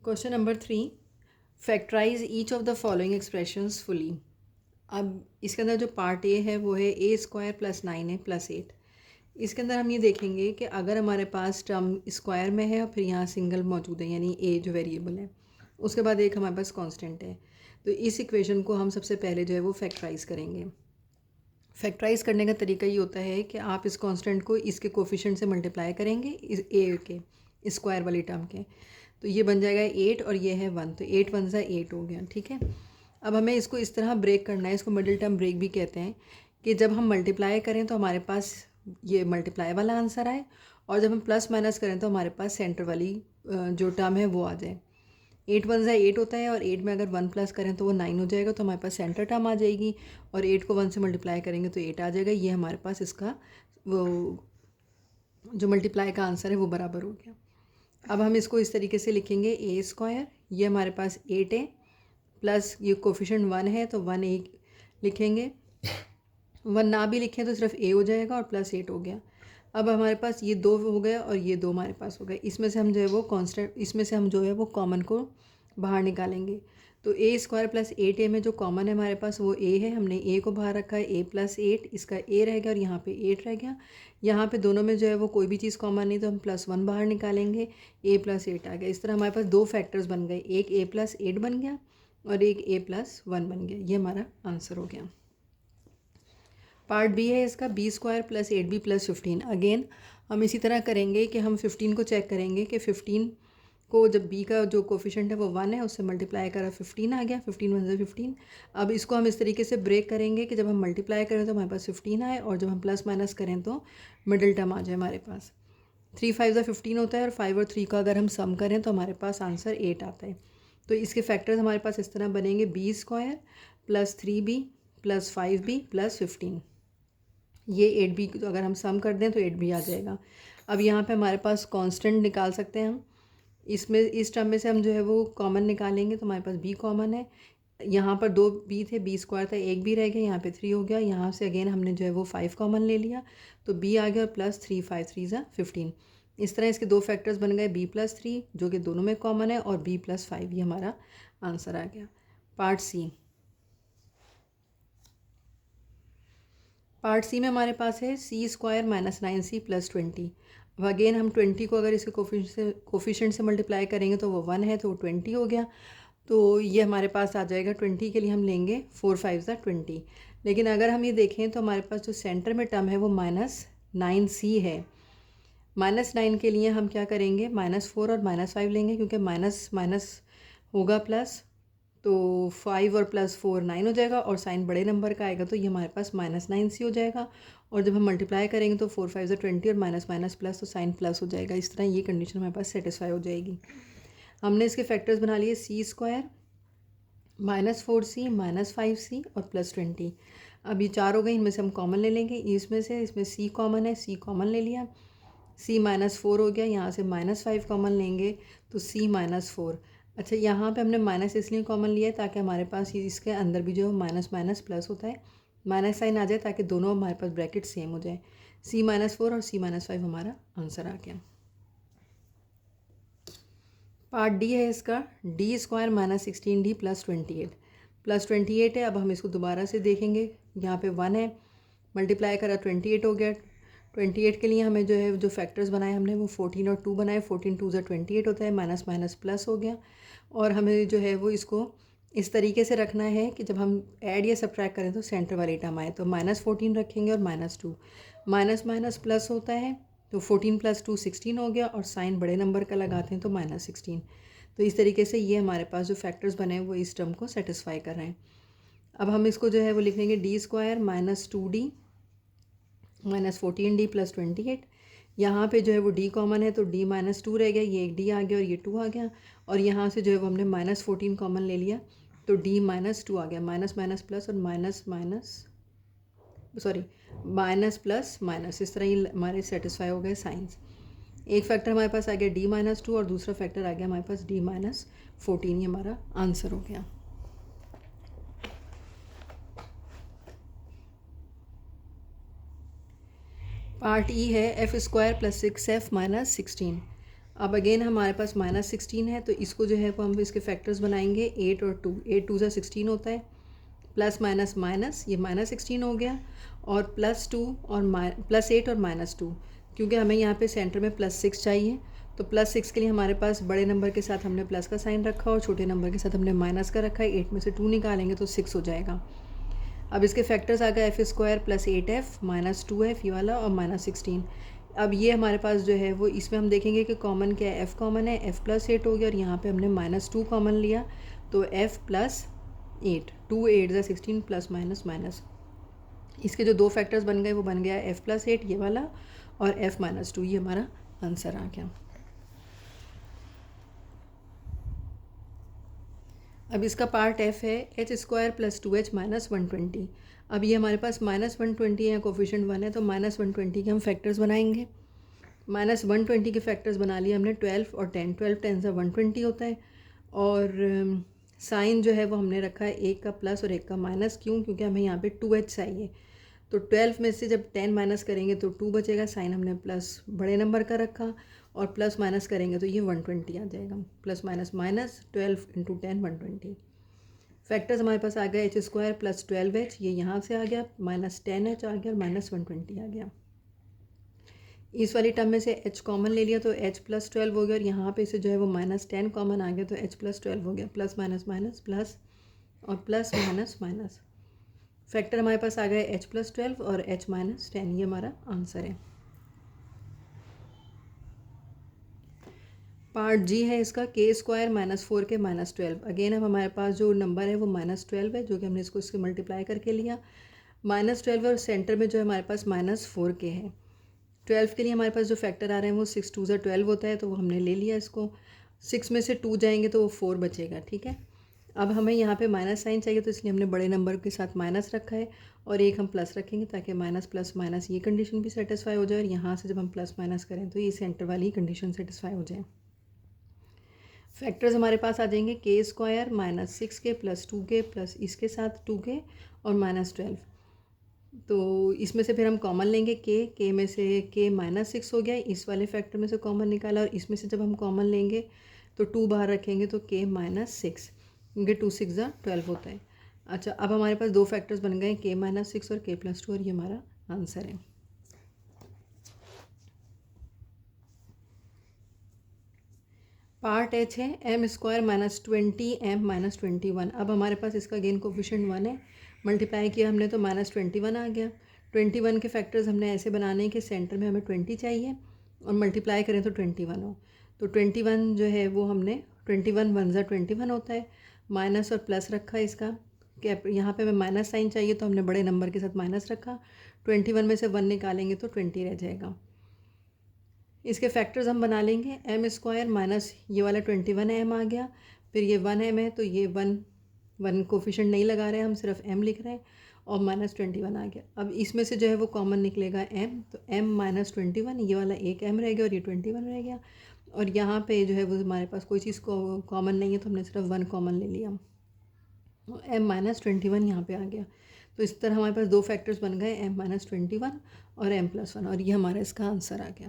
Question number 3, factorise each of the following expressions fully. अब इसके अंदर जो पार्ट ए है वो है ए स्क्वायर प्लस 9 है प्लस 8। इसके अंदर हम ये देखेंगे कि अगर हमारे पास टर्म स्क्वायर में है और फिर यहाँ सिंगल मौजूद है यानी ए जो वेरिएबल है, उसके बाद एक हमारे पास कांस्टेंट है, तो इस इक्वेशन को हम सबसे पहले जो है वो फैक्टराइज करेंगे। फैक्टराइज करने का तरीका ये होता है कि आप इस कांस्टेंट को इसके कोफिशिएंट से मल्टीप्लाई करेंगे इस ए के स्क्वायर वाली टर्म के, तो ये बन जाएगा 8 और ये है 1, तो 8 1 सा 8 हो गया। ठीक है, अब हमें इसको इस तरह ब्रेक करना है, इसको मिडिल टर्म ब्रेक भी कहते हैं, कि जब हम मल्टीप्लाई करें तो हमारे पास ये मल्टीप्लाई वाला आंसर आए, और जब हम प्लस माइनस करें तो हमारे पास सेंटर वाली जो टर्म है वो आ जाए। 8 1 सा 8 होता है, और 8 में अगर 1 प्लस करें तो वो 9 हो जाएगा, तो हमारे पास सेंटर टर्म आ जाएगी, और 8 को 1 से मल्टीप्लाई करेंगे तो 8 आ जाएगा। ये हमारे पास इसका वो जो मल्टीप्लाई का आंसर है वो बराबर हो गया। अब हम इसको इस तरीके से लिखेंगे, ए स्क्वायर, ये हमारे पास 8 है, प्लस ये कोफिशिएंट 1 है तो 1 ए लिखेंगे, 1 ना भी लिखें तो सिर्फ ए हो जाएगा, और प्लस 8 हो गया। अब हमारे पास ये 2 हो गया और ये 2 हमारे पास हो गए, इसमें से हम जो है वो कांस्टेंट, इसमें से हम जो है वो कॉमन को बाहर निकालेंगे। तो ए स्क्वायर प्लस 8 ए में जो कॉमन है हमारे पास वो ए है, हमने ए को बाहर रखा है, ए प्लस 8, इसका ए रह गया और यहाँ पे 8 रह गया। यहाँ पे दोनों में जो है वो कोई भी चीज़ कॉमन नहीं, तो हम प्लस 1 बाहर निकालेंगे, ए प्लस 8 आ गया। इस तरह हमारे पास दो फैक्टर्स बन गए, एक ए प्लस 8 बन गया और एक ए प्लस 1 बन गया। ये हमारा आंसर हो गया। पार्ट बी है इसका, b square plus 8 b plus 15। Again हम इसी तरह करेंगे कि हम 15 को चेक करेंगे कि 15 को जब बी का जो कोफिशिएंट है वो 1 है, उससे मल्टीप्लाई करा 15 आ गया, 15 1 से 15। अब इसको हम इस तरीके से ब्रेक करेंगे कि जब हम मल्टीप्लाई करें तो हमारे पास 15 आए, और जब हम प्लस माइनस करें तो मिडिल टर्म आ जाए हमारे पास। 3 5 ज़ा 15 होता है, और 5 और 3 का अगर हम सम करें तो हमारे पास आंसर 8 आता है। तो इसके फैक्टर्स हमारे पास इस तरह बनेंगे, b square plus 3b plus 5b plus 15। ये 8b तो अगर हम सम कर दें तो 8b आ जाएगा। अब यहाँ पे हमारे पास कांस्टेंट निकाल सकते हैं हम, इसमें इस टर्म में से हम जो है वो कॉमन निकालेंगे, तो हमारे पास b कॉमन है। यहाँ पर 2b थे, b स्क्वायर था, एक b रह गया, यहाँ पे 3 हो गया। यहाँ से अगेन हमने जो है वो 5 कॉमन ले लिया, तो b आ गया, और प्लस 3 5 3 ज़ा 15। इस तरह इसके दो फैक्टर्स बन गए, b प्लस 3 जो कि दोनों में कॉमन है, और b प्लस 5, ये हमारा आंसर आ गया। पार्ट सी, पार्ट सी में हमारे पास है सी स्क्वायर माइनस 9c प्लस 20। अब अगेन हम 20 को अगर इसके कोफिशिएंट से मल्टीप्लाई करेंगे तो वो 1 है, तो वो 20 हो गया। तो ये हमारे पास आ जाएगा, 20 के लिए हम लेंगे 4 5 ज़ा 20। लेकिन अगर हम ये देखें तो हमारे पास जो सेंटर में टर्म है वो -9c है। -9 के लिए हम क्या करेंगे, -4 और -5 लेंगे, क्योंकि माइनस माइनस होगा प्लस, तो 5 और प्लस 4 9 हो जाएगा, और साइन बड़े नंबर का आएगा, तो ये हमारे पास -9c हो जाएगा। और जब हम मल्टीप्लाई करेंगे तो 4 5 ज़ा 20 और माइनस माइनस प्लस, तो साइन प्लस हो जाएगा। इस तरह ये कंडीशन हमारे पास सेटिस्फाई हो जाएगी। हमने इसके फैक्टर्स बना लिए, सी स्क्वायर -4c -5c और प्लस 20। अब ये चार हो गई, इनमें से हम कॉमन ले लेंगे, इसमें c कॉमन है, c कॉमन ले लिया, c -4 हो गया, यहाँ से -5 कॉमन लेंगे तो c -4। अच्छा, यहाँ पे हमने माइनस इसलिए कॉमन लिया है ताकि हमारे पास इसके अंदर भी जो माइनस माइनस प्लस होता है, माइनस साइन आ जाए, ताकि दोनों हमारे पास ब्रैकेट सेम हो जाए। c -4 और c -5 हमारा आंसर आ गया। पार्ट डी है इसका, D square -16d plus 28 plus 28 है। अब हम इसको दोबारा से देखेंगे, यहाँ पे 1 है, मल्टीप्लाई करा 28 हो गया। 28 के लिए हमें जो है जो फैक्टर्स बनाए हमने वो 14 और 2 बनाए, 14 2 ज़ा 28 होता है, माइनस माइनस प्लस हो गया। और हमें जो है वो इसको इस तरीके से रखना है कि जब हम ऐड या सब्ट्रैक्ट करें तो सेंटर वाली टर्म आए, तो -14 रखेंगे और -2, माइनस माइनस प्लस होता है, तो 14 + 2 16 हो गया, और साइन बड़े नंबर का लगाते हैं तो -16। तो इस तरीके से ये हमारे पास जो फैक्टर्स बने हैं वो इस टर्म को सेटिस्फाई कर रहे हैं। अब हम इसको जो है वो लिख लेंगे, D square -2d -14d plus 28। यहाँ पे जो है वो d कॉमन है, तो d -2 रह गया, ये एक d आ गया और ये 2 आ गया, और यहाँ से जो है वो हमने -14 कॉमन ले लिया, तो d -2 आ गया, माइनस माइनस प्लस और minus minus sorry minus plus minus, इस तरह ही हमारे सेटिस्फाई हो गए साइंस। एक फैक्टर हमारे पास आ गया d -2 और दूसरा फैक्टर आ गया हमारे पास d -14, ये हमारा आंसर हो गया। पार्ट ई है F square plus 6f minus 16। अब अगेन हमारे पास -16 है, तो इसको जो है वो हम इसके फैक्टर्स बनाएंगे 8 और 2। 8 2 ज़ा 16 होता है, प्लस माइनस माइनस ये -16 हो गया, और +2 और +8 और -2, क्योंकि हमें यहाँ पे सेंटर में +6 चाहिए, तो +6 के लिए हमारे पास बड़े नंबर के साथ हमने प्लस का साइन रखा और छोटे नंबर के साथ हमने माइनस का रखा है। 8 में से 2 निकालेंगे तो 6 हो जाएगा। अब इसके फैक्टर्स आ गए f² + 8f -2f ये वाला और -16। अब ये हमारे पास जो है वो इसमें हम देखेंगे कि कॉमन क्या है, f कॉमन है, f + 8 हो गया, और यहाँ पे हमने -2 कॉमन लिया, तो f + 8, 2 8 ज़ा 16 प्लस माइनस माइनस। इसके जो दो फैक्टर्स बन गए वो बन गया f + 8 ये वाला और f - 2, ये हमारा आंसर आ गया। अब इसका पार्ट f है h² + 2h - 120। अब ये हमारे पास -120 है, कोफिशिएंट 1 है, तो -120 के हम फैक्टर्स बनाएंगे। -120 के फैक्टर्स बना लिए हमने 12 और 10। 12 10 ज़ा 120 होता है, और साइन जो है वो हमने रखा है एक का प्लस और एक का माइनस। क्यों? क्योंकि हमें यहाँ पे 2h चाहिए, तो 12 में से जब 10 माइनस करेंगे तो 2 बचेगा। साइन हमने प्लस बड़े नंबर का रखा, और प्लस माइनस करेंगे तो ये 120 आ जाएगा। Plus minus minus 12 × 10 120। फैक्टर्स हमारे पास आ गया h² + 12h, ये यहाँ से आ गया, -10h आ गया और -120 आ गया। इस वाली टर्म में से h कॉमन ले लिया तो h + 12 हो गया, और यहाँ पे से जो है वो -10 कॉमन आ गया, तो h + 12 हो गया। प्लस माइनस माइनस प्लस और प्लस माइनस माइनस। फैक्टर हमारे पास आ गए h + 12 और h - 10, ये हमारा आंसर है। पार्ट जी है इसका k² - 4k - 12। अगेन अब हमारे पास जो नंबर है वो -12 है, जो कि हमने इसको मल्टीप्लाई करके लिया। -12 और सेंटर में जो है हमारे पास -4k है। 12 के लिए हमारे पास जो फैक्टर आ रहे हैं वो 6 2 ज़ा 12 होता है, तो वो हमने ले लिया इसको। 6 में से 2 जाएंगे तो वो 4 बचेगा, ठीक है। अब हमें यहाँ पे माइनस साइन चाहिए, तो इसलिए हमने बड़े नंबर के साथ माइनस रखा है, और एक हम प्लस रखेंगे ताकि माइनस प्लस माइनस ये कंडीशन भी सेटिस्फाई हो जाए, और यहाँ से जब हम प्लस माइनस करें तो ये सेंटर वाली कंडीशन सेटिस्फाई हो जाए। फैक्टर्स हमारे पास आ जाएंगे k² - 6k + 2k प्लस इसके साथ 2k और -12। तो इसमें से फिर हम कॉमन लेंगे k में से k -6 हो गया, इस वाले फैक्टर में से कॉमन निकाला, और इसमें से जब हम कॉमन लेंगे तो 2 बाहर रखेंगे तो k -6, क्योंकि 2 6 ज़ा 12 होता है। अच्छा, अब हमारे पास दो फैक्टर्स बन गए k - 6 और k + 2, और ये हमारा आंसर है। पार्ट h है m² - 20 m - 21। अब हमारे पास इसका गेन कोफिशिएंट 1 है, मल्टीप्लाई किया हमने तो -21 आ गया। 21 के फैक्टर्स हमने ऐसे बनाने हैं कि सेंटर में हमें 20 चाहिए और मल्टीप्लाई करें तो 21 हो। तो 21 जो है वो हमने 21 1 ज़ा 21 होता है, माइनस और प्लस रखा इसका कैप। यहाँ पे हमें माइनस साइन चाहिए, तो हमने बड़े नंबर के साथ माइनस रखा। 21 में से 1 निकालेंगे तो 20 रह जाएगा। इसके फैक्टर्स हम बना लेंगे, m² माइनस ये वाला 21 m आ गया, फिर ये 1 m है, तो ये 1 कोफिशिएंट नहीं लगा रहे हैं, हम सिर्फ m लिख रहे हैं, और -21 आ गया। अब इसमें से जो है वो कॉमन निकलेगा m, तो m - 21, ये वाला एक m रह गया और ये 21 रह गया, और यहाँ पे जो है वो हमारे पास कोई चीज़ को कॉमन नहीं है, तो हमने सिर्फ 1 कॉमन ले लिया, m - 21 यहाँ पे आ गया। तो इस तरह हमारे पास दो फैक्टर्स बन गए, m - 21 और m + 1, और ये हमारा इसका आंसर आ गया।